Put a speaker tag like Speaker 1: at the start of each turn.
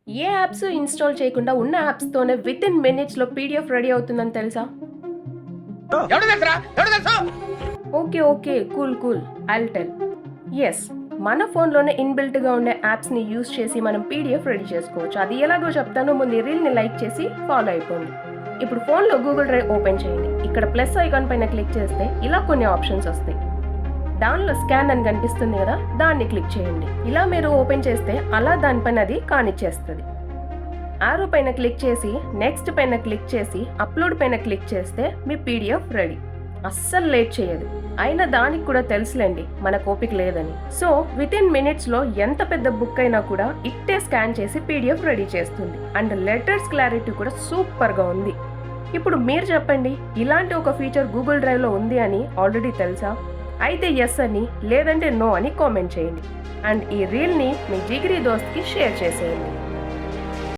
Speaker 1: ఏ apps install చేయకుండా ఉన్న యాప్స్‌తోనే within మినిట్స్‌లో పీడీఎఫ్ రెడీ అవుతుందని తెలుసా? Okay. Cool. I'll tell. Yes. మన ఫోన్‌లోనే ఇన్‌బిల్ట్‌గా ఉండే యాప్స్‌ని యూజ్ చేసి మనం పీడీఎఫ్ రెడీ చేసుకోవచ్చు. అది ఎలాగో చెప్తాను. ముందు ఈ రీల్‌ని లైక్ చేసి ఫాలో అయిపోండి. ఇప్పుడు ఫోన్‌లో గూగుల్ డ్రైవ్ ఓపెన్ చేయండి. ఇక్కడ ప్లస్ ఐకాన్ పైన క్లిక్ చేస్తే ఇలా కొన్ని ఆప్షన్స్ వస్తాయి. దానిలో స్కాన్ అని కనిపిస్తుంది కదా, దాన్ని క్లిక్ చేయండి. ఇలా మీరు ఓపెన్ చేస్తే అలా దానిపైన అది కానిచ్చేస్తుంది. ఆరో పైన క్లిక్ చేసి నెక్స్ట్ పైన క్లిక్ చేసి అప్లోడ్ పైన క్లిక్ చేస్తే మీ పీడిఎఫ్ రెడీ. అస్సలు లేట్ చేయదు. అయినా దానికి కూడా తెలుసులేండి మనకు ఓపిక లేదని. సో వితిన్ మినిట్స్లో ఎంత పెద్ద బుక్ అయినా కూడా ఇట్టే స్కాన్ చేసి పీడిఎఫ్ రెడీ చేస్తుంది. అండ్ లెటర్స్ క్లారిటీ కూడా సూపర్గా ఉంది. ఇప్పుడు మీరు చెప్పండి, ఇలాంటి ఒక ఫీచర్ గూగుల్ డ్రైవ్లో ఉంది అని ఆల్రెడీ తెలుసా? అయితే ఎస్ అని, లేదంటే నో అని కామెంట్ చేయండి. అండ్ ఈ రీల్ని మీ జిగిరి దోస్త్కి షేర్ చేసేయండి.